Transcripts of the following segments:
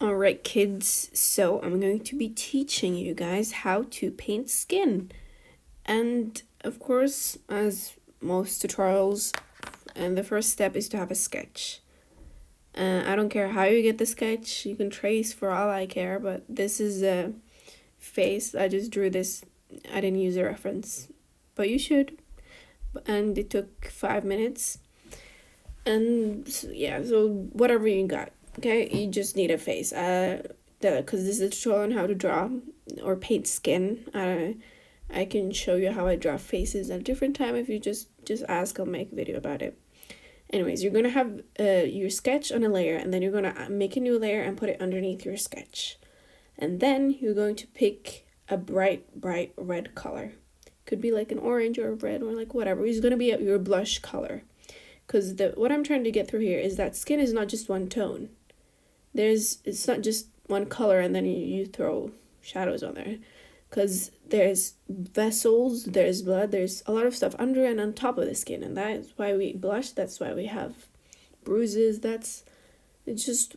Alright, kids, so I'm going to be teaching you guys how to paint skin. And of course, as most tutorials, and the first step is to have a sketch. I don't care how you get the sketch, you can trace for all I care, but this is a face. I just drew this, I didn't use a reference, but you should. And it took 5 minutes. And so whatever you got. Okay, you just need a face. Because this is a tutorial on how to draw or paint skin. I can show you how I draw faces at a different time. If you just ask, I'll make a video about it. Anyways, you're gonna have your sketch on a layer, and then you're gonna make a new layer and put it underneath your sketch. And then you're going to pick a bright red color. Could be like an orange or red or like whatever. It's gonna be your blush color. Because what I'm trying to get through here is that skin is not just one tone. It's not just one color and then you throw shadows on there. Because there's vessels, there's blood, there's a lot of stuff under and on top of the skin. And that's why we blush, that's why we have bruises. It's just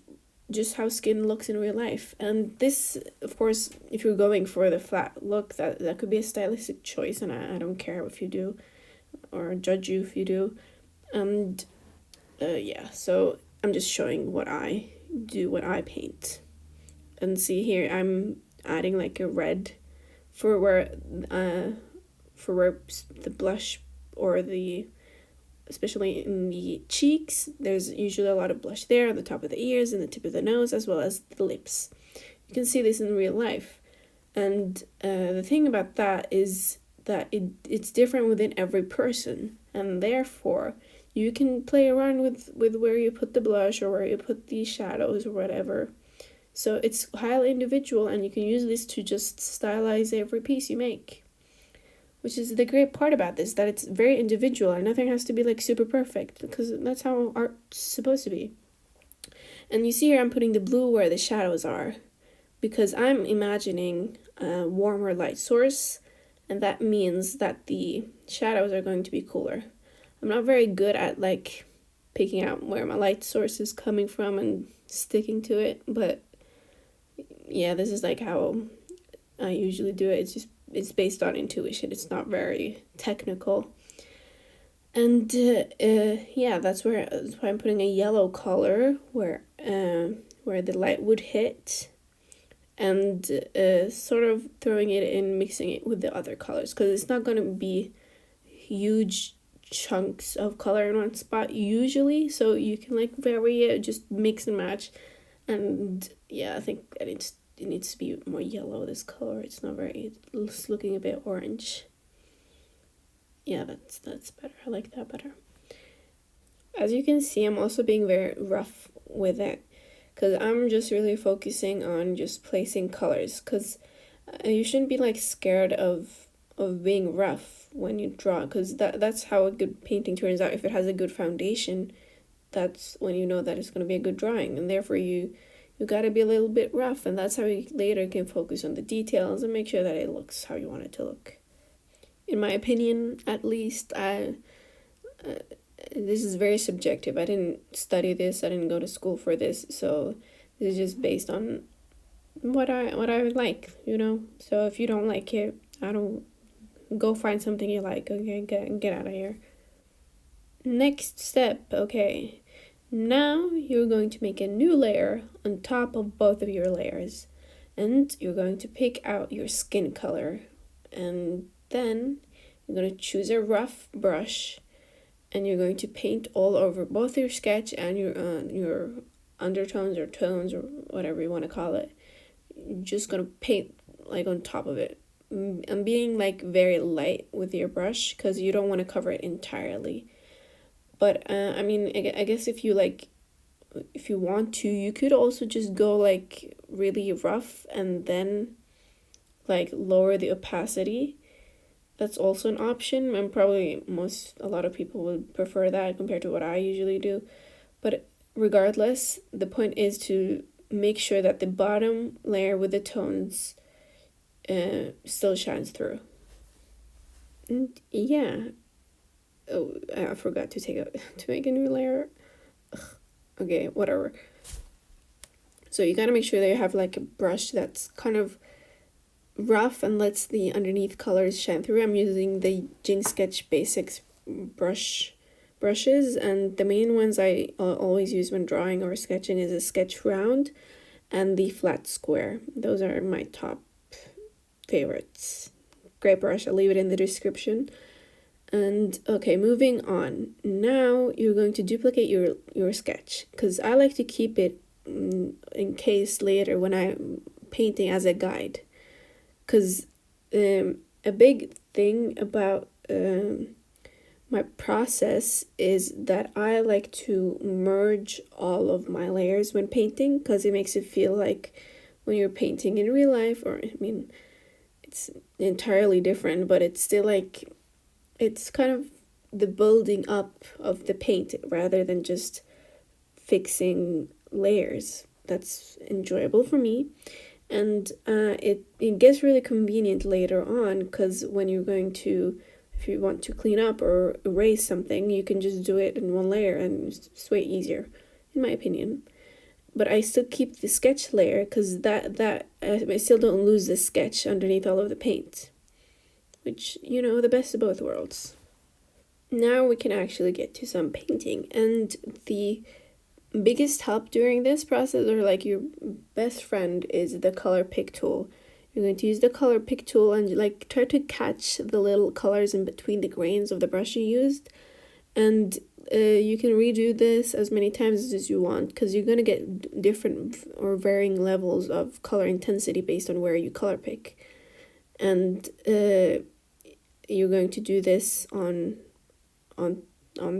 how skin looks in real life. And this, of course, if you're going for the flat look, that could be a stylistic choice. And I don't care if you do or judge you if you do. And so I'm just showing what I do, what I paint. And see here, I'm adding like a red for where the blush or especially in the cheeks, there's usually a lot of blush there on the top of the ears and the tip of the nose, as well as the lips. You can see this in real life. And the thing about that is that it's different within every person, and therefore you can play around with where you put the blush or where you put the shadows or whatever. So it's highly individual, and you can use this to just stylize every piece you make. Which is the great part about this, that it's very individual and nothing has to be like super perfect, because that's how art's supposed to be. And you see here I'm putting the blue where the shadows are, because I'm imagining a warmer light source, and that means that the shadows are going to be cooler. I'm not very good at like picking out where my light source is coming from and sticking to it, but yeah, this is like how I usually do it. It's based on intuition. It's not very technical. And that's why I'm putting a yellow color where the light would hit, and sort of throwing it in, mixing it with the other colors, because it's not going to be huge chunks of color in one spot usually, so you can like vary it, just mix and match. And yeah, I think it needs to be more yellow, this color. It's not very, it's looking a bit orange. Yeah, that's better. I like that better. As you can see, I'm also being very rough with it, because I'm just really focusing on just placing colors, because you shouldn't be like scared of being rough when you draw, because that's how a good painting turns out. If it has a good foundation, that's when you know that it's going to be a good drawing, and therefore you got to be a little bit rough, and that's how you later can focus on the details and make sure that it looks how you want it to look. In my opinion, at least, this is very subjective. I didn't study this, I didn't go to school for this, so this is just based on what I like, you know? So if you don't like it, go find something you like, okay? Get out of here. Next step, okay. Now you're going to make a new layer on top of both of your layers, and you're going to pick out your skin color, and then you're going to choose a rough brush, and you're going to paint all over both your sketch and your undertones or tones or whatever you want to call it. You're just going to paint like on top of it. I'm being like very light with your brush because you don't want to cover it entirely. But I mean, I guess if you want to, you could also just go like really rough and then like lower the opacity. That's also an option, and probably a lot of people would prefer that compared to what I usually do. But regardless, the point is to make sure that the bottom layer with the tones still shines through. And yeah. Oh, I forgot to make a new layer. Ugh. Okay, whatever. So So you gotta make sure that you have like a brush that's kind of rough and lets the underneath colors shine through. I'm using the Jing Sketch Basics brushes, and the main ones I always use when drawing or sketching is a sketch round and the flat square. Those are my top favorites. Great brush, I'll leave it in the description. And okay, moving on. Now you're going to duplicate your sketch, because I like to keep it in case later when I'm painting as a guide. Because a big thing about my process is that I like to merge all of my layers when painting, because it makes it feel like when you're painting in real life, or I mean, it's entirely different, but it's still like, it's kind of the building up of the paint rather than just fixing layers. That's enjoyable for me. And it gets really convenient later on, because when you're going to, if you want to clean up or erase something, you can just do it in one layer and it's way easier, in my opinion. But I still keep the sketch layer, because that I still don't lose the sketch underneath all of the paint, which, you know, the best of both worlds. Now we can actually get to some painting, and the biggest help during this process, or like your best friend, is the color pick tool. You're going to use the color pick tool and like try to catch the little colors in between the grains of the brush you used, and you can redo this as many times as you want, because you're going to get different or varying levels of color intensity based on where you color pick. And you're going to do this on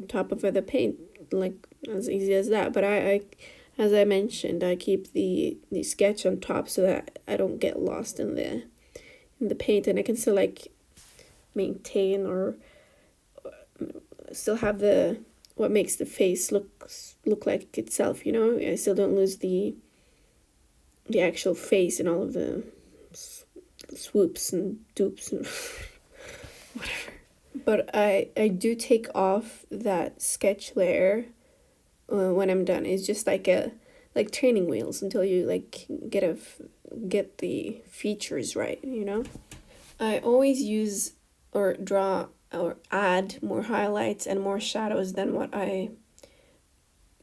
top of the paint, like as easy as that. But I as I mentioned, I keep the sketch on top so that I don't get lost in the paint, and I can still like maintain or still have the what makes the face look like itself, you know. I still don't lose the actual face and all of the swoops and dupes and whatever. But I do take off that sketch layer when I'm done. It's just like training wheels until you like get the features right, you know. I always use or draw or add more highlights and more shadows than what I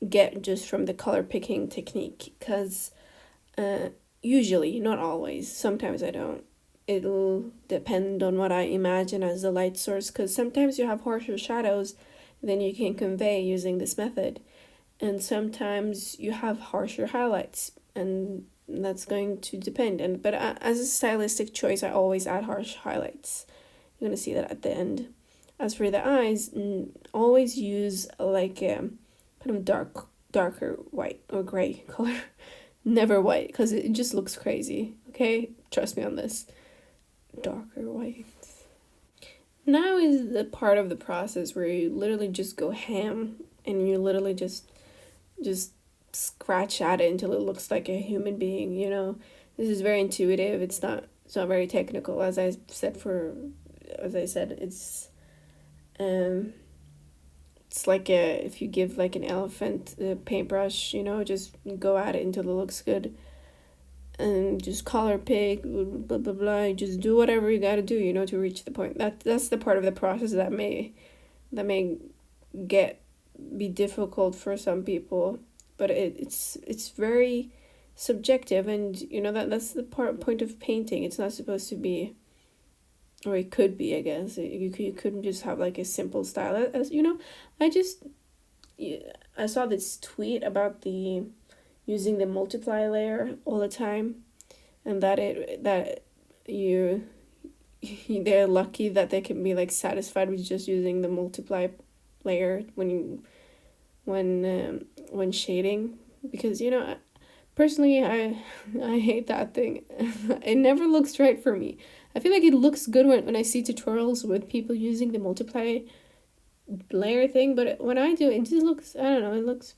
get just from the color picking technique, because usually, not always, sometimes I don't. It'll depend on what I imagine as the light source, because sometimes you have harsher shadows than you can convey using this method, and sometimes you have harsher highlights, and that's going to depend. But as a stylistic choice, I always add harsh highlights. You're gonna see that at the end. As for the eyes, always use like a kind of darker white or gray color. Never white, because it just looks crazy. Okay, trust me on this. Darker white. Now is the part of the process where you literally just go ham, and you literally just scratch at it until it looks like a human being, you know. This is very intuitive. It's not very technical. As I said, it's like if you give like an elephant a paintbrush, you know, just go at it until it looks good, and just color pick, blah blah blah. Just do whatever you gotta do, you know, to reach the point. That's the part of the process that may be difficult for some people, but it's very subjective, and you know that's the point of painting. It's not supposed to be, or it could be, I guess. You couldn't just have like a simple style. As you know, I saw this tweet about using the multiply layer all the time, and that they're lucky that they can be like satisfied with just using the multiply layer when shading, because you know, personally I hate that thing. It never looks right for me. I feel like it looks good when I see tutorials with people using the multiply layer thing, but when I do it just looks, I don't know, it looks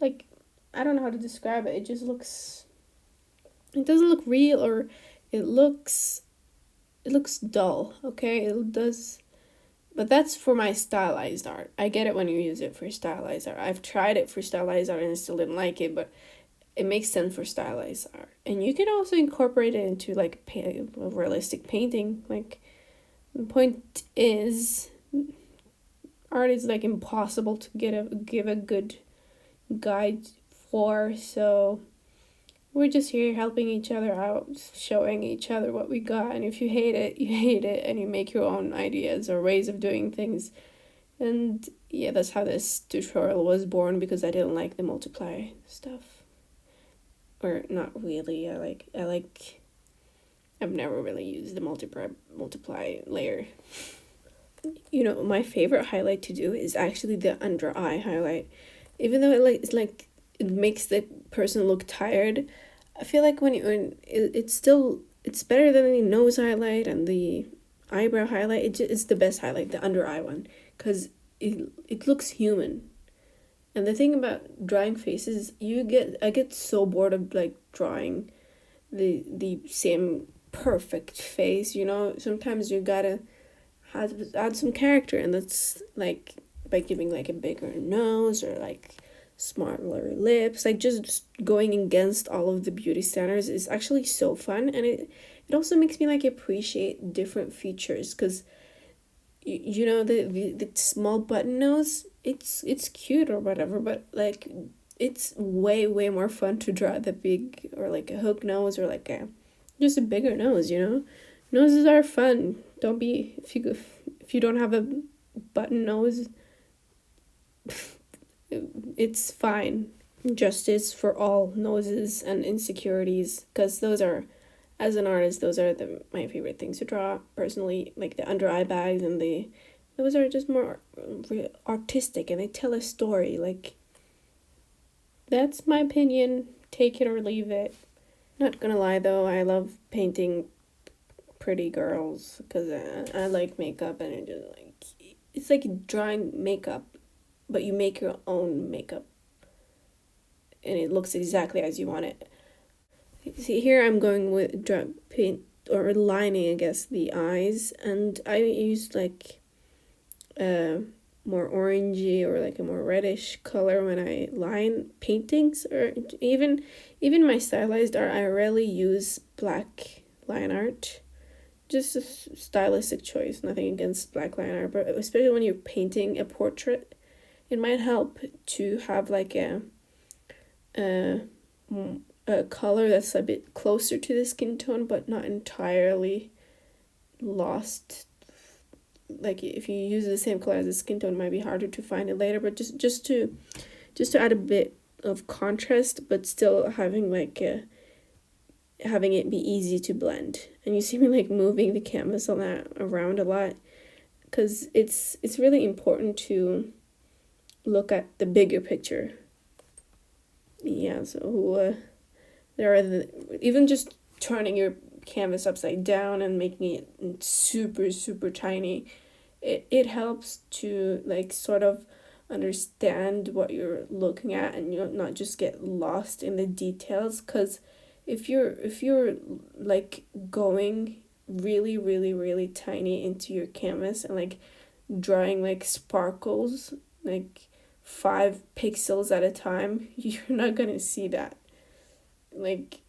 like, I don't know how to describe it. It just looks, it doesn't look real, or it looks dull. Okay, it But that's for my stylized art. I get it when you use it for stylized art. I've tried it for stylized art and I still didn't like it, but it makes sense for stylized art. And you can also incorporate it into like a realistic painting. Like, the point is, art is like impossible to give a good guide for, so we're just here helping each other out, showing each other what we got, and if you hate it, you hate it, and you make your own ideas or ways of doing things. And yeah, that's how this tutorial was born, because I didn't like the multiply stuff. Or not really, I've never really used the multiply layer. You know, my favorite highlight to do is actually the under eye highlight. Even though it makes the person look tired, I feel like it's better than the nose highlight and the eyebrow highlight. It's the best highlight, the under eye one, because it looks human. And the thing about drawing faces, I get so bored of like drawing the same perfect face, you know. Sometimes you gotta add some character, and that's like by giving like a bigger nose or like smaller lips. Like, just going against all of the beauty standards is actually so fun, and it also makes me like appreciate different features, because you know, the small button nose, it's cute or whatever, but like it's way more fun to draw the big, or like a hook nose, or like just a bigger nose, you know. Noses are fun. Don't be, if you don't have a button nose, it's fine. Justice for all noses and insecurities, because those are, as an artist, those are my favorite things to draw personally. Like the under eye bags, and those are just more artistic, and they tell a story. Like, that's my opinion. Take it or leave it. Not gonna lie though, I love painting pretty girls, because I like makeup, and it's like drawing makeup, but you make your own makeup, and it looks exactly as you want it. See, here I'm going with paint, or lining, I guess, the eyes, and I used like more orangey or like a more reddish color when I line paintings, or even my stylized art. I rarely use black line art. Just a stylistic choice, nothing against black line art, but especially when you're painting a portrait, it might help to have like a color that's a bit closer to the skin tone, but not entirely lost. Like, if you use the same color as the skin tone, it might be harder to find it later, but just to add a bit of contrast, but still having having it be easy to blend. And you see me like moving the canvas on that around a lot, because it's really important to look at the bigger picture. Yeah, so there are even just turning your canvas upside down and making it super tiny, it helps to like sort of understand what you're looking at, and you not just get lost in the details. Because if you're like going really tiny into your canvas and like drawing like sparkles, like 5 pixels at a time, you're not gonna see that. Like,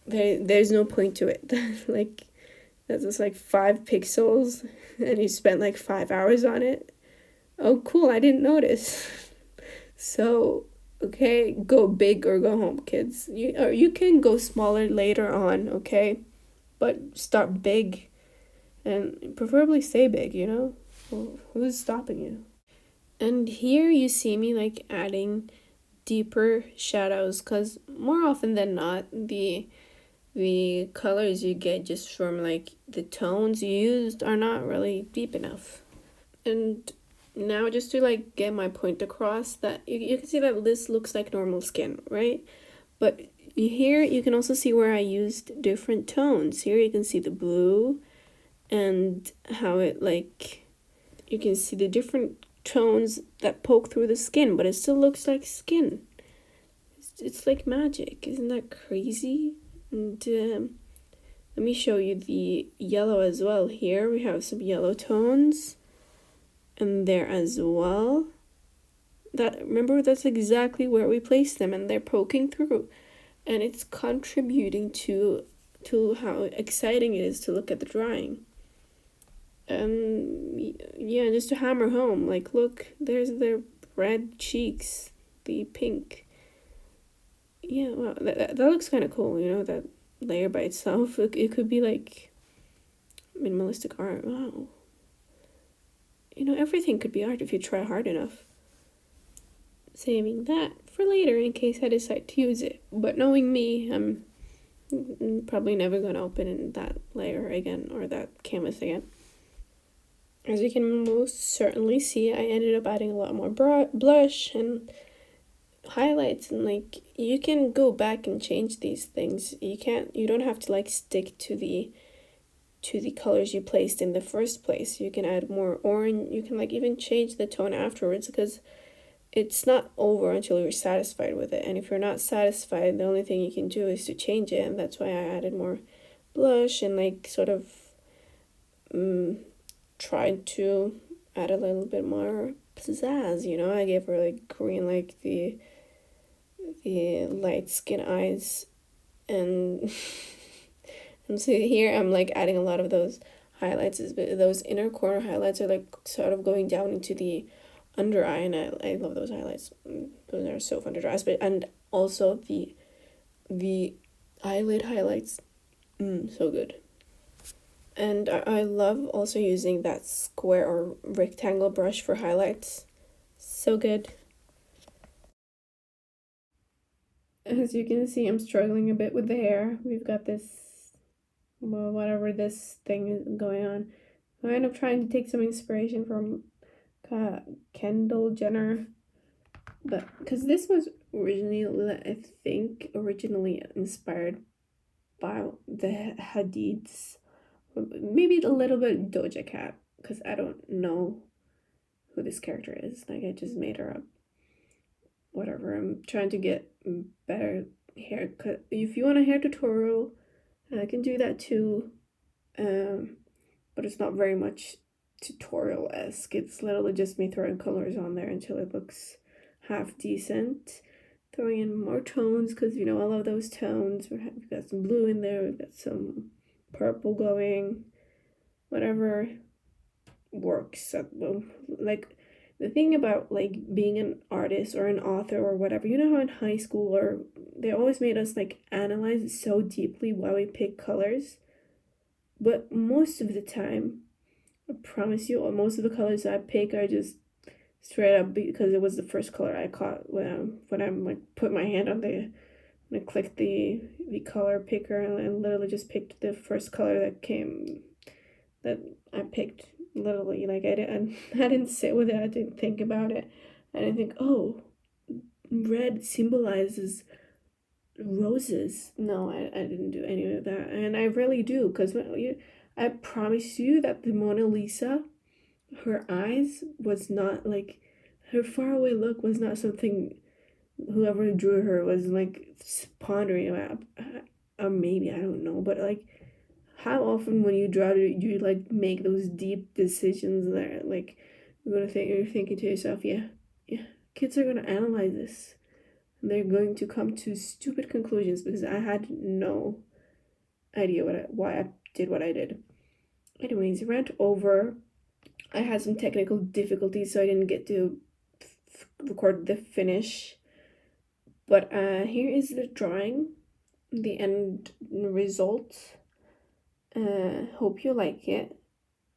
there's no point to it. Like, that's just like 5 pixels, and you spent like 5 hours on it. Oh, cool, I didn't notice. So, okay, go big or go home, kids. You can go smaller later on, okay? But start big, and preferably stay big, you know? Well, who's stopping you? And here you see me like adding deeper shadows, because more often than not, the colors you get just from like the tones you used are not really deep enough. And now, just to like get my point across, that you can see that this looks like normal skin, right? But here you can also see where I used different tones. Here you can see the blue, and how it like, you can see the different tones that poke through the skin, but it still looks like skin. It's like magic. Isn't that crazy? And let me show you the yellow as well. Here we have some yellow tones, and there as well. Remember, that's exactly where we place them, and they're poking through, and it's contributing to how exciting it is to look at the drawing. Yeah, just to hammer home, like, look, there's their red cheeks, the pink. Yeah, well, that looks kind of cool, that layer by itself. It could be like minimalistic art. Wow. Everything could be art if you try hard enough. Saving that for later in case I decide to use it. But knowing me, I'm probably never going to open that layer again or that canvas again. As you can most certainly see, I ended up adding a lot more blush and highlights, and like, you can go back and change these things. You don't have to like stick to the colors you placed in the first place. You can add more orange. You can like even change the tone afterwards, because it's not over until you're satisfied with it. And if you're not satisfied, the only thing you can do is to change it. And that's why I added more blush and like sort of tried to add a little bit more pizzazz. I gave her like green, like the light skin eyes, and and so here I'm like adding a lot of those highlights. Those inner corner highlights are like sort of going down into the under eye, and I love those highlights. Those are so fun to draw. And also the eyelid highlights, so good. And I love also using that square or rectangle brush for highlights. So good. As you can see, I'm struggling a bit with the hair. We've got this, well, whatever this thing is going on. I end up trying to take some inspiration from Kendall Jenner, but because this was originally inspired by the Hadids, maybe a little bit Doja Cat, because I don't know who this character is. Like, I just made her up. Whatever. I'm trying to get better haircut. If you want a hair tutorial, I can do that too. But it's not very much tutorial-esque. It's literally just me throwing colors on there until it looks half decent. Throwing in more tones, because I love those tones. We've got some blue in there, we've got some purple going. Whatever works. Like, the thing about like being an artist or an author or whatever, how in high school or they always made us like analyze so deeply why we pick colors. But most of the time, I promise you, most of the colors I pick are just straight up because it was the first color I caught when I'm like put my hand on when I clicked the color picker, and literally just picked the first color that I picked. Literally, like, I didn't sit with it. I didn't think about it. I didn't think, oh, red symbolizes roses. No, I didn't do any of that, and I really do, because I promise you that the Mona Lisa, her eyes was not like, her faraway look was not something whoever drew her was like pondering about. Maybe, I don't know, but like, how often when you draw do you like make those deep decisions there? Like, you're thinking to yourself, yeah, kids are gonna analyze this. They're going to come to stupid conclusions, because I had no idea why I did what I did. Anyways, rant over. I had some technical difficulties, so I didn't get to record the finish. But here is the drawing, the end result. Hope you like it.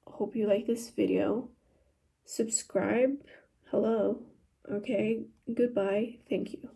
Hope you like this video. Subscribe. Hello. Okay. Goodbye. Thank you.